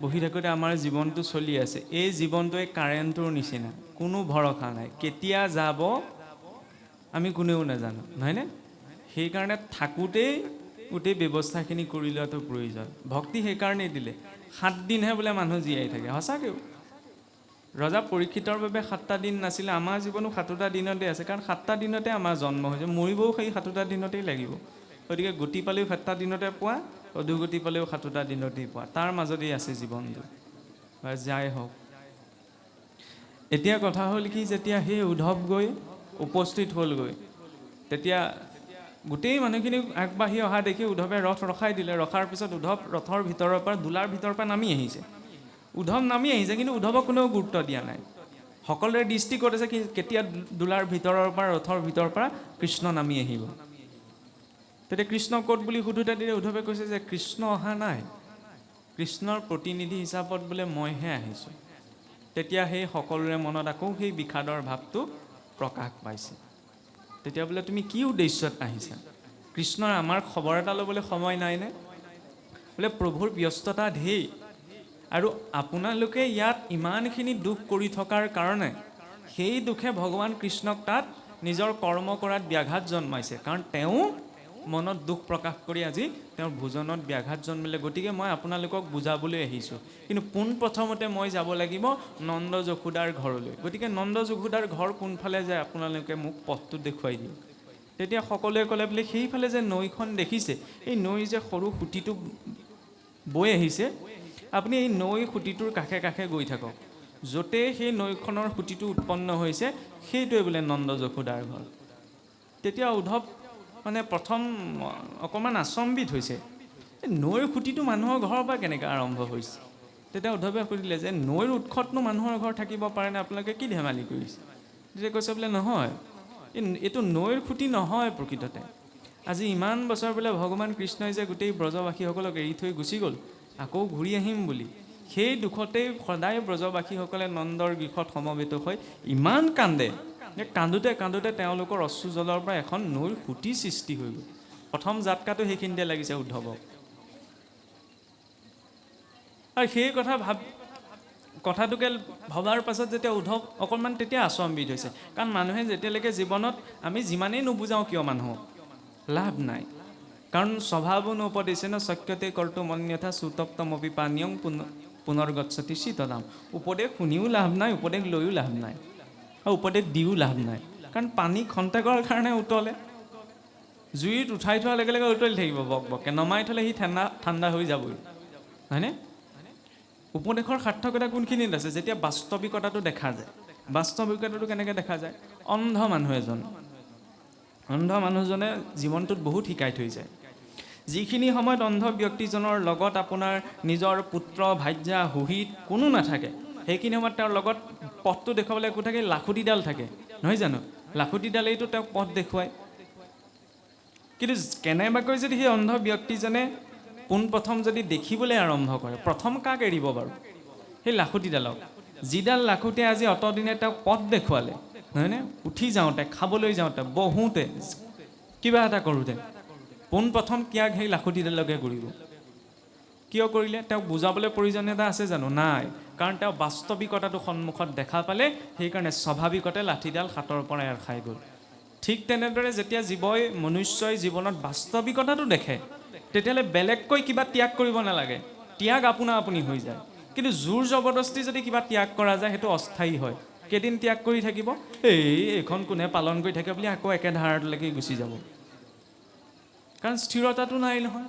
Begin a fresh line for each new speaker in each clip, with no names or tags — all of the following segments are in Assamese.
বহি থাকোঁতে আমাৰ জীৱনটো চলি আছে। এই জীৱনটোৱে কাৰেণ্টৰ নিচিনা, কোনো ভৰসা নাই, কেতিয়া যাব আমি কোনেও নাজানো, নহয়নে? সেইকাৰণে থাকোঁতেই গোটেই ব্যৱস্থাখিনি কৰি লোৱাটো প্ৰয়োজন। ভক্তি সেইকাৰণেই দিলে, 7 দিনহে বোলে মানুহ জীয়াই থাকে। সঁচাকৈও ৰজা পৰীক্ষিতৰ বাবে 7টা দিন নাছিলে, আমাৰ জীৱনো 7টা দিনতে আছে। কাৰণ 7টা দিনতে আমাৰ জন্ম হৈছে, মৰিবও সেই 7টা দিনতেই লাগিব। গতিকে গতি পালেও 7টা দিনতে পোৱা, অধোগতি পালেও 7টা দিনতেই পোৱা, তাৰ মাজতেই আছে জীৱনটো। বা যাই হওক, এতিয়া কথা হ'ল কি, যেতিয়া সেই উদ্ধৱ গৈ উপস্থিত হ'লগৈ, তেতিয়া গোটেই মানুহখিনি আগবাঢ়ি অহা দেখি উদ্ধৱে ৰথ ৰখাই দিলে। ৰখাৰ পিছত উদ্ধৱ ৰথৰ ভিতৰৰ পৰা, দোলাৰ ভিতৰৰ পৰা নামি আহিছে। উদ্ধৱ নামি আহিছে, কিন্তু উদ্ধৱক কোনেও গুৰুত্ব দিয়া নাই। সকলোৰে দৃষ্টি ক'ত আছে, কেতিয়া দোলাৰ ভিতৰৰ পৰা, ৰথৰ ভিতৰৰ পৰা কৃষ্ণ নামি আহিব। তেতিয়া কৃষ্ণ ক'ত বুলি সোধোতে তেতিয়া উদ্ধৱে কৈছে যে কৃষ্ণ অহা নাই, কৃষ্ণৰ প্ৰতিনিধি হিচাপত বোলে মইহে আহিছোঁ। তেতিয়া সেই সকলোৰে মনত আকৌ সেই বিষাদৰ ভাৱটো প্ৰকাশ পাইছে। তেতিয়া বোলে তুমি কি উদ্দেশ্যত আহিছা? কৃষ্ণৰ আমাৰ খবৰ এটা ল'বলৈ সময় নাইনে? বোলে প্ৰভুৰ ব্যস্ততা ঢেৰ, আৰু আপোনালোকে ইয়াত ইমানখিনি দুখ কৰি থকাৰ কাৰণে সেই দুখে ভগৱান কৃষ্ণক তাত নিজৰ কৰ্ম কৰাত ব্যাঘাত জন্মাইছে। কাৰণ তেওঁ মনত দুখ প্ৰকাশ কৰি আজি তেওঁৰ ভোজনত ব্যাঘাত জন্মিলে। গতিকে মই আপোনালোকক বুজাবলৈ আহিছোঁ, কিন্তু পোনপ্ৰথমতে মই যাব লাগিব নন্দ যশোদাৰ ঘৰলৈ। গতিকে নন্দ যশোদাৰ ঘৰ কোনফালে যায় আপোনালোকে মোক পথটো দেখুৱাই দিয়ক। তেতিয়া সকলোৱে ক'লে বোলে সেইফালে যে নৈখন দেখিছে, এই নৈৰ যে সৰু সুঁতিটো বৈ আহিছে, আপুনি এই নৈ সুঁতিটোৰ কাষে কাষে গৈ থাকক। য'তেই সেই নৈখনৰ সুঁতিটো উৎপন্ন হৈছে সেইটোৱে বোলে নন্দ যশোদাৰ ঘৰ। তেতিয়া উদ্ধৱ মানে প্ৰথম অকণমান আচম্বিত হৈছে, নৈৰ সুঁতিটো মানুহৰ ঘৰৰ পৰা কেনেকৈ আৰম্ভ হৈছে। তেতিয়া উদ্ধৱে সুধিলে যে নৈৰ উৎসতনো মানুহৰ ঘৰ থাকিব পাৰেনে, আপোনালোকে কি ধেমালি কৰিছে? তেতিয়া কৈছে বোলে নহয়, এইটো নৈৰ খুঁটি নহয় প্ৰকৃততে। আজি ইমান বছৰ বোলে ভগৱান কৃষ্ণই যে গোটেই ব্ৰজবাসীসকলক এৰি থৈ গুচি গ'ল, আকৌ ঘূৰি আহিম বুলি, সেই দুখতেই সদায় ব্ৰজবাসীসকলে নন্দৰ গৃহত সমবেত হৈ ইমান কান্দে যে কান্দোতে কান্দোতে তেওঁলোকৰ অশ্ৰুজলৰ পৰা এখন নৈৰ সুঁতি সৃষ্টি হৈ গ'ল। প্ৰথম জাতকাটো সেইখিনিতে লাগিছে উদ্ধৱক। আৰু সেই কথাটোকে ভবাৰ পাছত যেতিয়া উদ্ধৱ অকণমান তেতিয়া আচম্বিত হৈছে। কাৰণ মানুহে যেতিয়ালৈকে জীৱনত আমি যিমানেই নুবুজাওঁ কিয় মানুহক, লাভ নাই। কাৰণ স্বভাৱো নোপদিছে ন শক্যতে কৰ্তুম অন্যথা সুতপ্তমপি পানীয়ং পুনৰ্গচ্ছতি শীতলাম। উপদেশ শুনিও লাভ নাই, উপদেশ লৈও লাভ নাই, আৰু উপদেশ দিও লাভ নাই। কাৰণ পানী খন্তেকৰ কাৰণে উতলে, জুইত উঠাই থোৱাৰ লগে লগে উতলি থাকিব বক বককৈ, নমাই থ'লে সি ঠাণ্ডা হৈ যাবই, হয়নে? উপদেশৰ সাৰ্থকতা কোনখিনিত আছে? যেতিয়া বাস্তৱিকতাটো দেখা যায়। বাস্তৱিকতাটো কেনেকৈ দেখা যায়? অন্ধ মানুহজনে জীৱনটোত বহুত শিকাই থৈ যায়। যিখিনি সময়ত অন্ধ ব্যক্তিজনৰ লগত আপোনাৰ নিজৰ পুত্ৰ, ভাৰ্যা, সুহিত কোনো নাথাকে, সেইখিনি সময়ত তেওঁৰ লগত পথটো দেখুৱাবলৈ একো থাকে, লাখুটিডাল থাকে, নহয় জানো? লাখুটিডালেইতো তেওঁক পথ দেখুৱায়। কিন্তু কেনেবাকৈ যদি সেই অন্ধ ব্যক্তিজনে পোনপ্ৰথম যদি দেখিবলৈ আৰম্ভ কৰে, প্ৰথম কাক এৰিব বাৰু? সেই লাখুটিডালক। যিডাল লাখুটিয়ে আজি অতদিনে তেওঁক পথ দেখুৱালে, নহয়নে? উঠি যাওঁতে, খাবলৈ যাওঁতে, বহোঁতে, কিবা এটা কৰোঁতে পোনপ্ৰথম ত্যাগ সেই লাখুটিডালকে কৰিব। কিয় কৰিলে? তেওঁক বুজাবলৈ প্ৰয়োজনীয়তা আছে জানো? নাই। কাৰণ তেওঁ বাস্তৱিকতাটো সন্মুখত দেখা পালে, সেইকাৰণে স্বাভাৱিকতে লাঠিডাল হাতৰ পৰা এৰ খাই গ'ল। ঠিক তেনেদৰে যেতিয়া মনুষ্যই জীৱনত বাস্তৱিকতাটো দেখে, তেতিয়াহ'লে বেলেগকৈ কিবা ত্যাগ কৰিব নালাগে, ত্যাগ আপোনা আপুনি হৈ যায়। কিন্তু জোৰ জবৰদস্তি যদি কিবা ত্যাগ কৰা যায়, সেইটো অস্থায়ী হয়। কেইদিন ত্যাগ কৰি থাকিব, এইখন কোনে পালন কৰি থাকে বুলি আকৌ একে ধাৰাটোলৈকে গুচি যাব। কাৰণ স্থিৰতাটো নাই নহয়।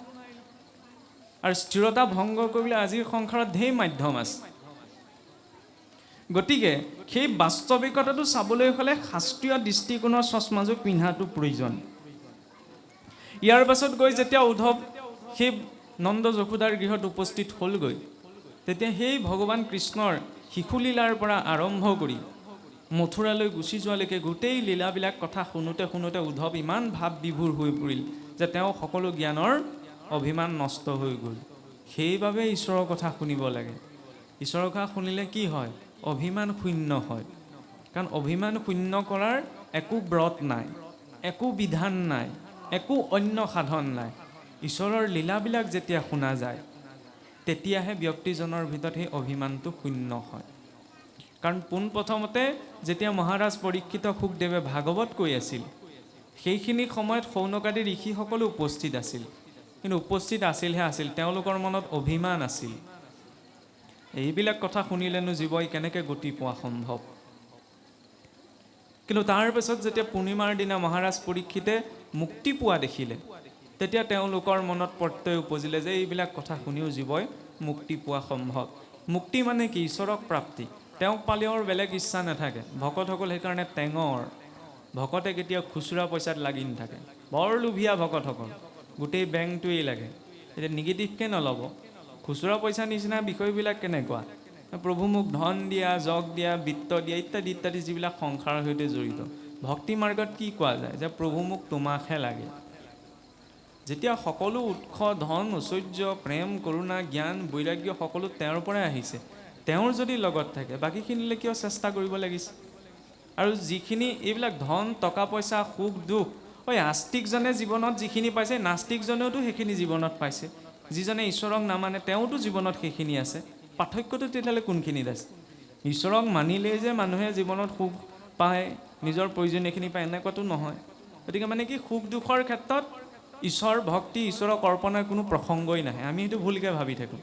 আৰু স্থিৰতা ভংগ কৰিবলৈ আজিৰ সংসাৰত ঢেৰ মাধ্যম আছে। গতিকে সেই বাস্তৱিকতাটো চাবলৈ হ'লে শাস্ত্ৰীয় দৃষ্টিকোণৰ চশমাযোৰ পিন্ধাটো প্ৰয়োজন। ইয়াৰ পাছত গৈ যেতিয়া উদ্ধৱ সেই নন্দ যশোদাৰ গৃহত উপস্থিত হ'লগৈ, তেতিয়া সেই ভগৱান কৃষ্ণৰ শিশুলীলাৰ পৰা আৰম্ভ কৰি মথুৰালৈ গুচি যোৱালৈকে গোটেই লীলাবিলাক কথা শুনোতে শুনোতে উদ্ধৱ ইমান ভাৱ বিভোৰ হৈ পৰিল যে তেওঁ সকলো জ্ঞানৰ অভিমান নষ্ট হৈ গ'ল। সেইবাবে ঈশ্বৰৰ কথা শুনিব লাগে। ঈশ্বৰৰ কথা শুনিলে কি হয়? অভিমান শূন্য হয়। কাৰণ অভিমান শূন্য কৰাৰ একো ব্ৰত নাই, একো বিধান নাই, একো অন্য সাধন নাই। ঈশ্বৰৰ লীলাবিলাক যেতিয়া শুনা যায়, তেতিয়াহে ব্যক্তিজনৰ ভিতৰত সেই অভিমানটো শূন্য হয়। কাৰণ পোনপ্ৰথমতে যেতিয়া মহাৰাজ পৰীক্ষিত শুকদেৱে ভাগৱত কৈ আছিল, সেইখিনি সময়ত শৌনকাদি ঋষিসকলো উপস্থিত আছিল, কিন্তু উপস্থিত আছিলহে আছিল, তেওঁলোকৰ মনত অভিমান আছিল। এইবিলাক কথা শুনিলেনো জীৱই কেনেকৈ গতি পোৱা সম্ভৱ? কিন্তু তাৰ পিছত যেতিয়া পূৰ্ণিমাৰ দিনা মহাৰাজ পৰীক্ষিতে মুক্তি পোৱা দেখিলে, তেতিয়া তেওঁলোকৰ মনত প্ৰত্যয় উপজিলে যে এইবিলাক কথা শুনিও জীৱই মুক্তি পোৱা সম্ভৱ। মুক্তি মানে কি? ঈশ্বৰক প্ৰাপ্তি। তেওঁক পালেও বেলেগ ইচ্ছা নাথাকে। ভকতসকল সেইকাৰণে টেঙৰ। ভকতে কেতিয়াও খুচুৰা পইচাত লাগি নাথাকে, বৰ লোভীয়া ভকতসকল, গোটেই বেংকটোৱেই লাগে। এতিয়া নিগেটিভকৈ নল'ব, খুচুৰা পইচা নিচিনা বিষয়বিলাক কেনেকুৱা? প্ৰভু মোক ধন দিয়া, যগ দিয়া, বিত্ত দিয়া ইত্যাদি ইত্যাদি যিবিলাক সংসাৰৰ সৈতে জড়িত। ভক্তি মাৰ্গত কি কোৱা যায়? যে প্ৰভু মোক তোমাকহে লাগে। যেতিয়া সকলো উৎস ধন, ঐশ্বৰ্য, প্ৰেম, কৰোণা, জ্ঞান, বৈৰাগ্য সকলো তেওঁৰ পৰাই আহিছে, তেওঁৰ যদি লগত থাকে বাকীখিনিলৈ কিয় চেষ্টা কৰিব লাগিছে? আৰু যিখিনি এইবিলাক ধন, টকা পইচা, সুখ দুখ, আস্তিকজনে জীৱনত যিখিনি পাইছে নাস্তিকজনেওতো সেইখিনি জীৱনত পাইছে। যিজনে ঈশ্বৰক নামানে তেওঁতো জীৱনত সেইখিনি আছে। পাৰ্থক্যটো তেতিয়াহ'লে কোনখিনিত আছে? ঈশ্বৰক মানিলেই যে মানুহে জীৱনত সুখ পায়, নিজৰ প্ৰয়োজনীয়খিনি পায়, এনেকুৱাতো নহয়। গতিকে মানে কি, সুখ দুখৰ ক্ষেত্ৰত ঈশ্বৰ ভক্তি, ঈশ্বৰক অৰ্পণাৰ কোনো প্ৰসংগই নাহে। আমি সেইটো ভুলকৈ ভাবি থাকোঁ।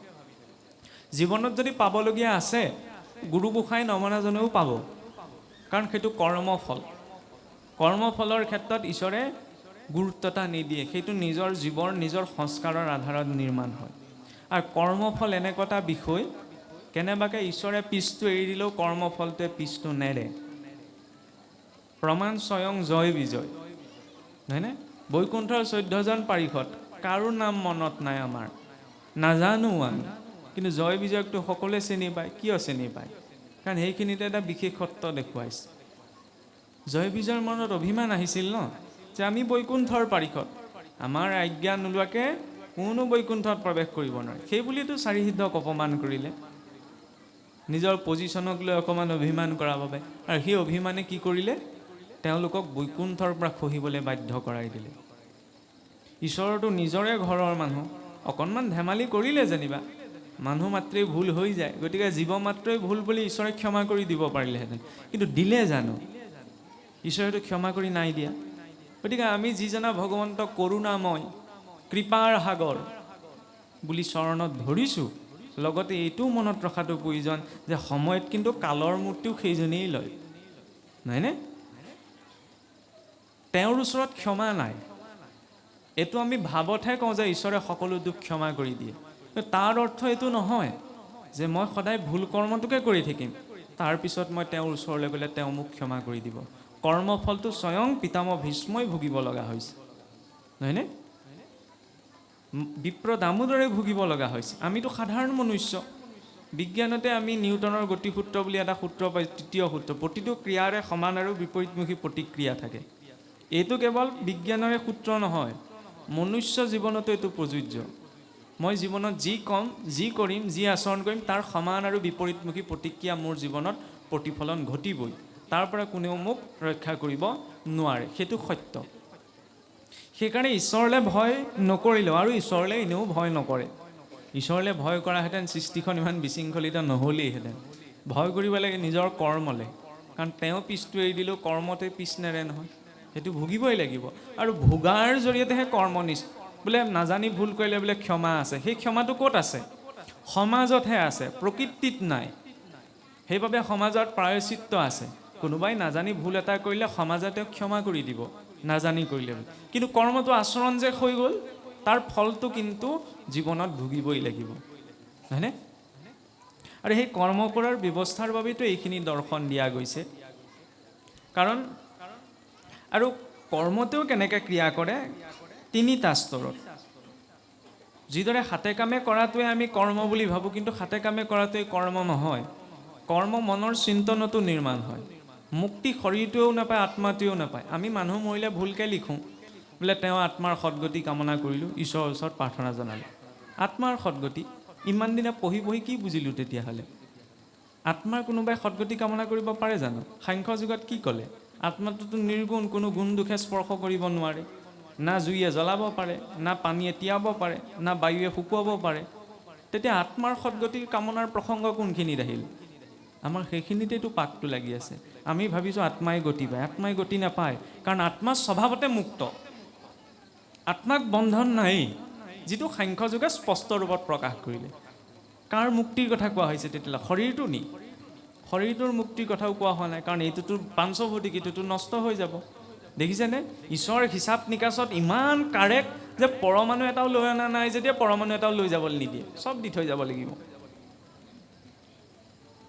জীৱনত যদি পাবলগীয়া আছে, গুৰু গোসাঁই নমনাজনেও পাব, কাৰণ সেইটো কৰ্মফল। কৰ্মফলৰ ক্ষেত্ৰত ঈশ্বৰে গুৰুত্বতা নিদিয়ে, সেইটো নিজৰ জীৱৰ নিজৰ সংস্কাৰৰ আধাৰত নিৰ্মাণ হয়। আৰু কৰ্মফল এনেকুৱা এটা বিষয়, কেনেবাকৈ ঈশ্বৰে পিছটো এৰি দিলেও কৰ্মফলটোৱে পিছটো নেৰে। প্ৰমাণ স্বয়ং জয় বিজয়, হয়নে? বৈকুণ্ঠৰ 14জন পাৰিষদ, কাৰো নাম মনত নাই আমাৰ, নাজানো আমি, কিন্তু জয় বিজয়কটো সকলোৱে চিনি পায়। কিয় চিনি পায়? কাৰণ সেইখিনিতে এটা বিশেষত্ব দেখুৱাইছে। জয় বিজয়ৰ মনত অভিমান আহিছিল ন, যে আমি বৈকুণ্ঠৰ পাৰিষদ, আমাৰ আজ্ঞা নোলোৱাকৈ কোনো বৈকুণ্ঠত প্ৰৱেশ কৰিব নোৱাৰে। সেই বুলিতো চাৰিসিদ্ধক অপমান কৰিলে, নিজৰ পজিশ্যনক লৈ অকণমান অভিমান কৰাৰ বাবে। আৰু সেই অভিমানে কি কৰিলে? তেওঁলোকক বৈকুণ্ঠৰ পৰা খহিবলৈ বাধ্য কৰাই দিলে। ঈশ্বৰতো নিজৰে ঘৰৰ মানুহ, অকণমান ধেমালি কৰিলে যেনিবা, মানুহ মাত্ৰেই ভুল হৈ যায়, গতিকে জীৱ মাত্ৰেই ভুল বুলি ঈশ্বৰে ক্ষমা কৰি দিব পাৰিলেহেঁতেন, কিন্তু দিলে জানো? ঈশ্বৰেতো ক্ষমা কৰি নাই দিয়া। গতিকে আমি যিজনা ভগৱন্তক কৰোণাময়, কৃপাৰ সাগৰ বুলি চৰণত ধৰিছোঁ, লগতে এইটোও মনত ৰখাটো প্ৰয়োজন যে সময়ত কিন্তু কালৰ মূৰ্তিও সেইজনেই লয়, নহয়নে? তেওঁৰ ওচৰত ক্ষমা নাই। এইটো আমি ভাৱতহে কওঁ যে ঈশ্বৰে সকলো দুখ ক্ষমা কৰি দিয়ে। তাৰ অৰ্থ এইটো নহয় যে মই সদায় ভুল কৰ্মটোকে কৰি থাকিম, তাৰপিছত মই তেওঁৰ ওচৰলৈ গ'লে তেওঁ মোক ক্ষমা কৰি দিব। কৰ্মফলটো স্বয়ং পিতামহ ভীষ্মই ভুগিব লগা হৈছে, নহয়নে? বিপ্ৰ দামোদৰে ভুগিব লগা হৈছে। আমিতো সাধাৰণ মনুষ্য। বিজ্ঞানতে আমি নিউটনৰ গতিসূত্ৰ বুলি এটা সূত্ৰ পাই, তৃতীয় সূত্ৰ, প্ৰতিটো ক্ৰিয়াৰে সমান আৰু বিপৰীতমুখী প্ৰতিক্ৰিয়া থাকে। এইটো কেৱল বিজ্ঞানৰে সূত্ৰ নহয়, মনুষ্য জীৱনতো এইটো প্ৰযোজ্য। মই জীৱনত যি ক'ম, যি কৰিম, যি আচৰণ কৰিম, তাৰ সমান আৰু বিপৰীতমুখী প্ৰতিক্ৰিয়া মোৰ জীৱনত প্ৰতিফলন ঘটিবই। তাৰ পৰা কোনেও মোক ৰক্ষা কৰিব নোৱাৰে, সেইটো সত্য। সেইকাৰণে ঈশ্বৰলৈ ভয় নকৰিলেও, আৰু ঈশ্বৰলৈ এনেও ভয় নকৰে। ঈশ্বৰলৈ ভয় কৰাহেঁতেন সৃষ্টিখন ইমান বিশৃংখলিত নহ'লেইহেঁতেন। ভয় কৰিব লাগে নিজৰ কৰ্মলৈ, কাৰণ তেওঁ পিছটো এৰি দিলেও কৰ্মতে পিছ নেৰে নহয়, সেইটো ভুগিবই লাগিব। আৰু ভোগাৰ জৰিয়তেহে কৰ্ম বোলে নাজানি ভুল কৰিলে বোলে ক্ষমা আছে, সেই ক্ষমাটো ক'ত আছে? সমাজতহে আছে, প্ৰকৃতিত নাই। সেইবাবে সমাজত প্ৰায়শ্চিত্ত আছে। কোনোবাই নাজানি ভুল এটা কৰিলে সমাজে তেওঁক ক্ষমা কৰি দিব, নাজানি কৰিলে। কিন্তু কৰ্মটো আচৰণ যে হৈ গ'ল, তাৰ ফলটো কিন্তু জীৱনত ভুগিবই লাগিব, হয়নে? আৰু সেই কৰ্ম কৰাৰ ব্যৱস্থাৰ বাবেতো এইখিনি দৰ্শন দিয়া গৈছে। কাৰণ আৰু কৰ্মতেও কেনেকৈ ক্ৰিয়া কৰে? তিনিটা স্তৰত। যিদৰে হাতে কামে কৰাটোৱে আমি কৰ্ম বুলি ভাবোঁ, কিন্তু হাতে কামে কৰাটোৱে কৰ্ম নহয়। কৰ্ম মনৰ চিন্তনতো নিৰ্মাণ হয়। মুক্তি শৰীৰটোৱেও নাপায়, আত্মাটোৱেও নাপায়। আমি মানুহ মৰিলে ভুলকৈ লিখোঁ, বোলে তেওঁ আত্মাৰ সদগতি কামনা কৰিলোঁ, ঈশ্বৰৰ ওচৰত প্ৰাৰ্থনা জনালোঁ। আত্মাৰ সদগতি, ইমান দিনে পঢ়ি পঢ়ি কি বুজিলোঁ তেতিয়াহ'লে? আত্মাৰ কোনোবাই সদগতি কামনা কৰিব পাৰে জানো? সাংখ্য যুগত কি ক'লে? আত্মাটোতো নিৰ্গুণ, কোনো গুণ দুখে স্পৰ্শ কৰিব নোৱাৰে। না জুইয়ে জ্বলাব পাৰে, না পানীয়ে তিয়াব পাৰে, না বায়ুৱে শুকুৱাব পাৰে। তেতিয়া আত্মাৰ সদ্গতিৰ কামনাৰ প্ৰসংগ কোনখিনিত আহিল? আমাৰ সেইখিনিতেতো পাকটো লাগি আছে। আমি ভাবিছোঁ আত্মাই গতি পায়, আত্মাই গতি নাপায়, কাৰণ আত্মা স্বভাৱতে মুক্ত, আত্মাক বন্ধন নাই, যিটো সাংখ্যযোগে স্পষ্ট ৰূপত প্ৰকাশ কৰিলে। কাৰ মুক্তিৰ কথা কোৱা হৈছে তেতিয়াহ'লে? শৰীৰটো নি? শৰীৰটোৰ মুক্তিৰ কথাও কোৱা হোৱা নাই, কাৰণ এইটোতো পাঞ্চভৌতিক, এইটোতো নষ্ট হৈ যাব। দেখিছেনে? ঈশ্বৰৰ হিচাপ নিকাচত ইমান কাৰেক্ট যে পৰমাণু এটাও লৈ অনা নাই, যেতিয়া পৰমাণু এটাও লৈ যাবলৈ নিদিয়ে, চব দি থৈ যাব লাগিব।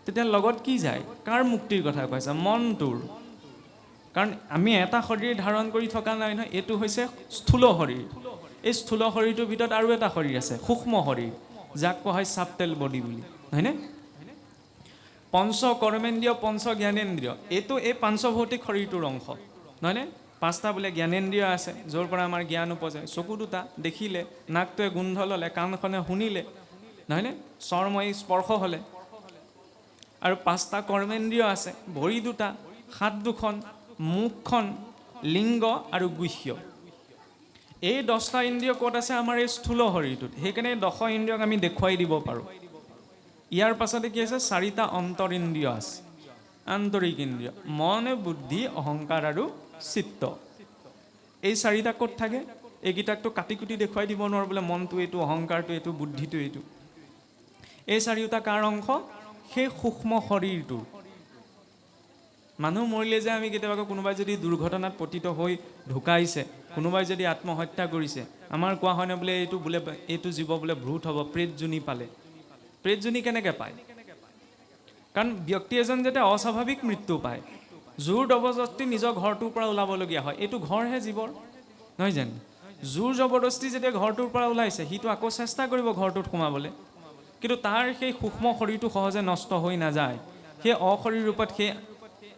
তেতিয়া লগত কি যায়? কাৰ মুক্তিৰ কথা কৈছে? মনটোৰ। কাৰণ আমি এটা শৰীৰ ধাৰণ কৰি থকা নাই নহয়, এইটো হৈছে স্থূল শৰীৰ। এই স্থূল শৰীৰটোৰ ভিতৰত আৰু এটা শৰীৰ আছে, সূক্ষ্ম শৰীৰ, যাক কোৱা হয় চাবটেল বডি বুলি, হয়নে? পঞ্চ কৰ্মেন্দ্ৰিয়, পঞ্চ জ্ঞানেন্দ্ৰিয়, এইটো এই পাঞ্চভৌতিক শৰীৰটোৰ অংশ, নহয়নে? 5টা বোলে জ্ঞানেন্দ্ৰিয় আছে, য'ৰ পৰা আমাৰ জ্ঞান উপজে। চকু 2টা দেখিলে, নাকটোৱে গোন্ধ ল'লে, কাণখনে শুনিলে, নহয়নে? চৰ্মই স্পৰ্শ হ'লে। আৰু 5টা কৰ্মেন্দ্ৰিয় আছে, ভৰি 2টা, হাত 2খন, মুখখন, লিংগ আৰু গুহ্য। এই 10টা ইন্দ্ৰিয় ক'ত আছে? আমাৰ এই স্থূল শৰীৰটোত। সেইকাৰণে 10 ইন্দ্ৰিয়ক আমি দেখুৱাই দিব পাৰোঁ। ইয়াৰ পাছতে কি আছে? 4টা অন্তৰ ইন্দ্ৰিয় আছে, আন্তৰিক ইন্দ্ৰিয়, মন, বুদ্ধি, অহংকাৰ আৰু চিত্ত। এই 4টা ক'ত থাকে? এইকেইটাকতো কাটি কুটি দেখুৱাই দিব নোৱাৰোঁ বোলে মনটো এইটো, অহংকাৰটো এইটো, বুদ্ধিটো এইটো। এই 4টা কাৰ অংশ? সেই সূক্ষ্ম শৰীৰটো। মানুহ মৰিলে যে আমি কেতিয়াবা কোনোবাই যদি দুৰ্ঘটনাত পতিত হৈ ঢুকাইছে, কোনোবাই যদি আত্মহত্যা কৰিছে, আমাৰ কোৱা হয় নে বোলে এইটো জীৱ বোলে ভূত হ'ব, প্ৰেতজনী পালে। প্ৰেতজনী কেনেকৈ পায়? কাৰণ ব্যক্তি এজন যেতিয়া অস্বাভাৱিক মৃত্যু পায়, জোৰ জবৰদস্তি নিজৰ ঘৰটোৰ পৰা ওলাবলগীয়া হয়, এইটো ঘৰহে জীৱৰ, নহয় জানো? জোৰ জবৰদস্তি যেতিয়া ঘৰটোৰ পৰা ওলাইছে, সিটো আকৌ চেষ্টা কৰিব ঘৰটোত সোমাবলৈ, কিন্তু তাৰ সেই সূক্ষ্ম শৰীৰটো সহজে নষ্ট হৈ নাযায়। সেই অশৰীৰ ৰূপত সেই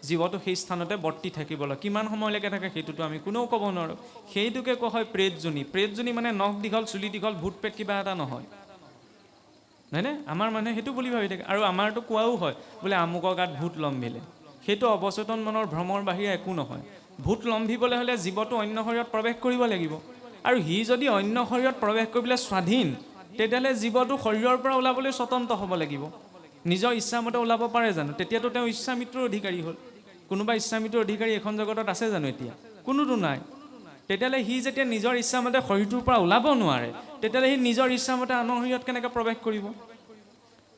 জীৱটো সেই স্থানতে বৰ্তি থাকিবলৈ কিমান সময়লৈকে থাকে সেইটোতো আমি কোনেও ক'ব নোৱাৰোঁ। সেইটোকে কোৱা হয় প্ৰেতজনী। প্ৰেতজনী মানে নখ দীঘল, চুলি দীঘল, ভূত প্ৰেত কিবা এটা নহয়, হয়নে? আমাৰ মানুহে সেইটো বুলি ভাবি থাকে। আৰু আমাৰতো কোৱাও হয় বোলে আমুকৰ গাত ভূত লম্ভিলে। সেইটো অৱচেতন মনৰ ভ্ৰমৰ বাহিৰে একো নহয়। ভূত লম্ভিবলৈ হ'লে জীৱটো অন্য শৰীৰত প্ৰৱেশ কৰিব লাগিব, আৰু সি যদি অন্য শৰীৰত প্ৰৱেশ কৰিবলৈ স্বাধীন, তেতিয়াহ'লে জীৱটো শৰীৰৰ পৰা ওলাবলৈ স্বতন্ত্ৰ হ'ব লাগিব। নিজৰ ইচ্ছামতে ওলাব পাৰে জানো? তেতিয়াতো তেওঁ ইচ্ছামৃত্যুৰ অধিকাৰী হ'ল। কোনোবা ইচ্ছামৃত্যুৰ অধিকাৰী এখন জগতত আছে জানো এতিয়া? কোনোতো নাই। তেতিয়াহ'লে সি যেতিয়া নিজৰ ইচ্ছামতে শৰীৰটোৰ পৰা ওলাব নোৱাৰে, তেতিয়াহ'লে সি নিজৰ ইচ্ছামতে আনৰ শৰীৰত কেনেকৈ প্ৰৱেশ কৰিব?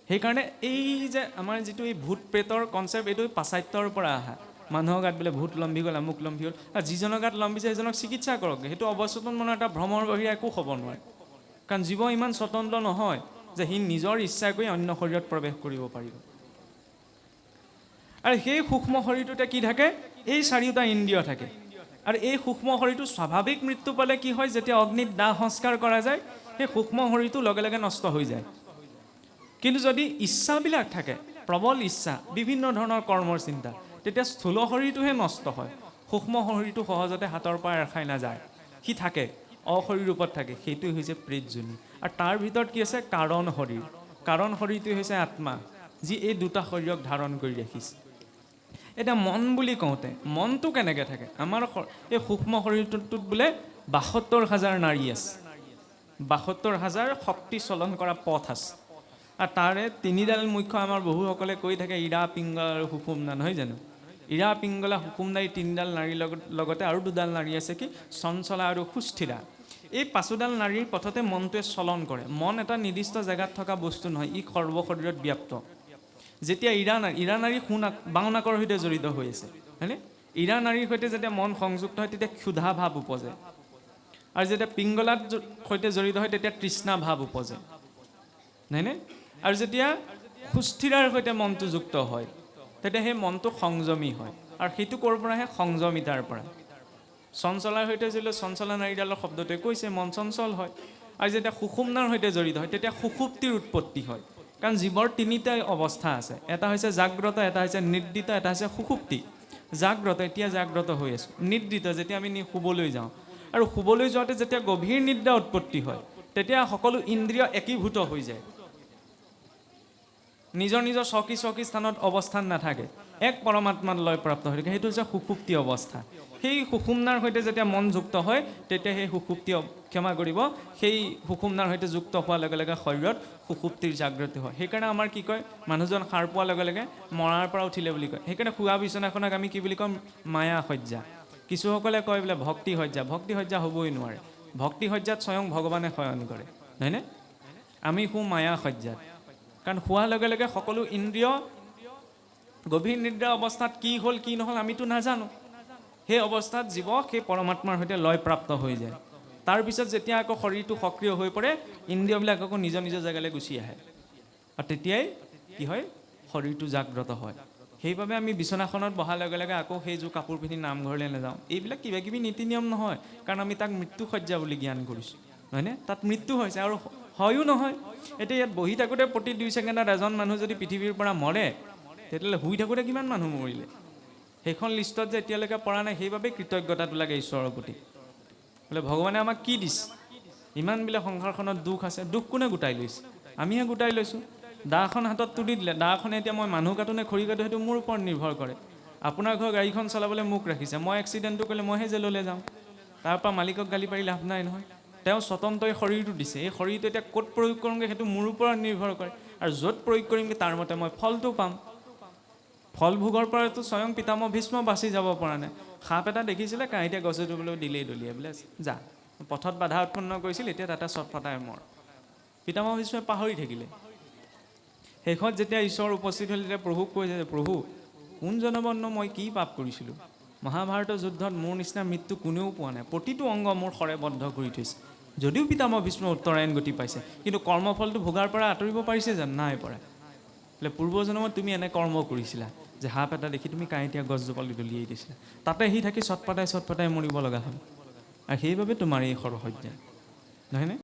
সেইকাৰণে এই যে আমাৰ যিটো এই ভূত প্ৰেতৰ কনচেপ্ট, এইটো পাশ্চাত্যৰ পৰা অহা। মানুহৰ গাত বোলে ভূত লম্ভি গ'ল, আমুক লম্ভি গ'ল, আৰু যিজনৰ গাত লম্ভিছে সেইজনক চিকিৎসা কৰক। সেইটো অৱচেতন মনৰ এটা ভ্ৰমৰ বাহিৰে একো হ'ব নোৱাৰে, কাৰণ জীৱ ইমান স্বতন্ত্ৰ নহয় যে সি নিজৰ ইচ্ছা কৰি অন্য শৰীৰত প্ৰৱেশ কৰিব পাৰিব। আৰু সেই সূক্ষ্ম শৰীৰটোতে কি থাকে? এই 4টা ইন্দ্ৰিয় থাকে। আৰু এই সূক্ষ্ম শৰীৰটো স্বাভাৱিক মৃত্যু পালে কি হয়? যেতিয়া অগ্নিত দাহ সংস্কাৰ কৰা যায়, সেই সূক্ষ্ম শৰীৰটো লগে লগে নষ্ট হৈ যায়। কিন্তু যদি ইচ্ছাবিলাক থাকে, প্ৰবল ইচ্ছা, বিভিন্ন ধৰণৰ কৰ্মৰ চিন্তা, তেতিয়া স্থূল শৰীৰটোহে নষ্ট হয়। সূক্ষ্ম শৰীৰটো সহজতে হাতৰ পৰা এৰ খাই নাযায়, সি থাকে, অশৰীৰ ৰূপত থাকে। সেইটোৱে হৈছে প্ৰেতজনী। আৰু তাৰ ভিতৰত কি আছে? কাৰণ শৰীৰ। কাৰণ শৰীৰটোৱে হৈছে আত্মা, যি এই 2টা শৰীৰক ধাৰণ কৰি ৰাখিছে। এতিয়া মন বুলি কওঁতে মনটো কেনেকৈ থাকে? আমাৰ এই সূক্ষ্ম শৰীৰটোত বোলে 72,000 নাড়ী আছে, 72,000 শক্তি চলন কৰা পথ আছে। আৰু তাৰে 3ডাল মুখ্য আমাৰ বহুসকলে কৈ থাকে, ইৰা, পিংগলা আৰু সুষুম্না, নহয় জানো? ইৰা, পিংগলা, সুষুম্না, এই 3ডাল নাড়ীৰ লগতে আৰু 2ডাল নাড়ী আছে, কি? চঞ্চলা আৰু সুস্থিৰা। এই 5ডাল নাড়ীৰ পথতে মনটোৱে চলন কৰে। মন এটা নিৰ্দিষ্ট জেগাত থকা বস্তু নহয়, ই সৰ্বশৰীৰত ব্যাপ্ত। যেতিয়া ইৰা নাড়ী বাওঁ নাকৰ সৈতে জড়িত হৈ আছে, হয়নে? ইৰা নাড়ীৰ সৈতে যেতিয়া মন সংযুক্ত হয়, তেতিয়া ক্ষুধা ভাৱ উপজে। আৰু যেতিয়া পিংগলাৰ সৈতে জড়িত হয়, তেতিয়া তৃষ্ণা ভাৱ উপজে, হয়নে? আৰু যেতিয়া সুস্থিৰাৰ সৈতে মনটো যুক্ত হয়, তেতিয়া সেই মনটো সংযমী হয়। আৰু সেইটো ক'ৰ পৰা আহে? সংযমিতাৰ পৰা। চঞ্চলাৰ সৈতে জড়িত, চঞ্চলা নাড়ীডালৰ শব্দটোৱে কৈছে মন চঞ্চল হয়। আৰু যেতিয়া সুষুম্নাৰ সৈতে জড়িত হয়, তেতিয়া সুষুপ্তিৰ উৎপত্তি হয়। কাৰণ জীৱৰ 3টা অৱস্থা আছে, এটা হৈছে জাগ্ৰত, এটা হৈছে নিদ্ৰিত, এটা হৈছে সুষুপ্তি। জাগ্ৰত, এতিয়া জাগ্ৰত হৈ আছোঁ। নিদ্ৰিত, যেতিয়া আমি শুবলৈ যাওঁ, আৰু শুবলৈ যোৱাতে যেতিয়া গভীৰ নিদ্ৰা উৎপত্তি হয়, তেতিয়া সকলো ইন্দ্ৰিয় একীভূত হৈ যায়। নিজৰ নিজৰ চকী স্থানত অৱস্থান নাথাকে, এক পৰমাত্মাত লয় প্ৰাপ্ত হৈ থাকে। সেইটো হৈছে সুষুপ্তি অৱস্থা। সেই সুষুম্নাৰ সৈতে যেতিয়া মন যুক্ত হয় তেতিয়া সেই সুষুপ্তি ক্ষমা কৰিব, সেই সুষুম্নাৰ সৈতে যুক্ত হোৱাৰ লগে লগে শৰীৰত সুষুপ্তিৰ জাগ্ৰতি হয়। সেইকাৰণে আমাৰ কি কয়, মানুহজন সাৰ পোৱাৰ লগে লগে মৰাৰ পৰা উঠিলে বুলি কয়। সেইকাৰণে শোৱা বিচনাখনক আমি কি বুলি কম, মায়া সজ্জা। কিছুসকলে কয় বোলে ভক্তি সজ্জা। ভক্তি সজ্জা হ'বই নোৱাৰে। ভক্তি সজ্জাত স্বয়ং ভগৱানে শয়ন কৰে, হয়নে? আমি শুওঁ মায়া সজ্জাত। কাৰণ শোৱাৰ লগে লগে সকলো ইন্দ্ৰিয় গভীৰ নিদ্ৰা অৱস্থাত কি হ'ল কি নহ'ল আমিতো নাজানো। সেই অৱস্থাত জীৱ সেই পৰমাত্মাৰ সৈতে লয় প্ৰাপ্ত হৈ যায়। তাৰপিছত যেতিয়া আকৌ শৰীৰটো সক্ৰিয় হৈ পৰে, ইন্দ্ৰিয়বিলাক আকৌ নিজৰ নিজৰ জেগালৈ গুচি আহে, আৰু তেতিয়াই কি হয়, শৰীৰটো জাগ্ৰত হয়। সেইবাবে আমি বিচনাখনত বহাৰ লগে লগে আকৌ সেইযোৰ কাপোৰ পিন্ধি নামঘৰলৈ নাযাওঁ। এইবিলাক কিবা কিবি নীতি নিয়ম নহয়, কাৰণ আমি তাক মৃত্যুসজ্জা বুলি জ্ঞান কৰিছোঁ, হয়নে? তাত মৃত্যু হৈছে আৰু হয়ো নহয়। এতিয়া ইয়াত বহি থাকোঁতে প্ৰতি 2 ছেকেণ্ডত এজন মানুহ যদি পৃথিৱীৰ পৰা মৰে, তেতিয়াহ'লে শুই থাকোঁতে কিমান মানুহ মৰিলে? সেইখন লিষ্টত যে এতিয়ালৈকে পৰা নাই, সেইবাবে কৃতজ্ঞতাটো লাগে ঈশ্বৰৰ প্ৰতি। বোলে ভগৱানে আমাক কি দিছে? ইমান বোলে সংসাৰখনত দুখ আছে, দুখ কোনে গোটাই লৈছে? আমিহে গোটাই লৈছোঁ। দাখন হাতত তুলি দিলে, দাখনে এতিয়া মই মানুহ কাটো নে খৰি কাটো সেইটো মোৰ ওপৰত নিৰ্ভৰ কৰে। আপোনাৰ ঘৰৰ গাড়ীখন চলাবলৈ মোক ৰাখিছে, মই এক্সিডেণ্টটো কৰিলে মইহে জেললৈ যাওঁ। তাৰপৰা মালিকক গালি পাৰি লাভ নাই নহয়। তেওঁ স্বতন্ত্ৰই শৰীৰটো দিছে, এই শৰীৰটো এতিয়া ক'ত প্ৰয়োগ কৰোঁগৈ সেইটো মোৰ ওপৰত নিৰ্ভৰ কৰে, আৰু য'ত প্ৰয়োগ কৰিমগৈ তাৰ মতে মই ফলটো পাম। ফল ভোগৰ পৰাতো স্বয়ং পিতামহ ভীষ্ম বাচি যাব পৰা নাই। সাপ এটা দেখিছিলে, কাঁইতে গছৰ বোলে দিলেই দলিয়াই বোলে যা, পথত বাধা উৎপন্ন কৰিছিল, এতিয়া তাতে চটফটাই মৰ। পিতামহ ভীষ্মই পাহৰি থাকিলে। শেষত যেতিয়া ঈশ্বৰ উপস্থিত হ'ল, তেতিয়া প্ৰভুক কৈছে যে প্ৰভু, কোন জনমতনো মই কি পাপ কৰিছিলোঁ? মহাভাৰতৰ যুদ্ধত মোৰ নিচিনা মৃত্যু কোনেও পোৱা নাই, প্ৰতিটো অংগ মোৰ শৰে বদ্ধ কৰি থৈছে। যদিও পিতামহ ভীষ্ম উত্তৰায়ণ গতি পাইছে, কিন্তু কৰ্মফলটো ভোগাৰ পৰা আঁতৰিব পাৰিছে জানো? নাই পৰা। বোলে পূৰ্বজন্মত তুমি এনে কৰ্ম কৰিছিলা যে সাপ এটা দেখি তুমি কাঁইটীয়া গছজোপালৈ দলিয়াই দিছিলা, তাতে সি থাকি চটপটাই মৰিব লগা হ'ল, আৰু সেইবাবে তোমাৰ এই সৰসজ্জা, নহয়নে?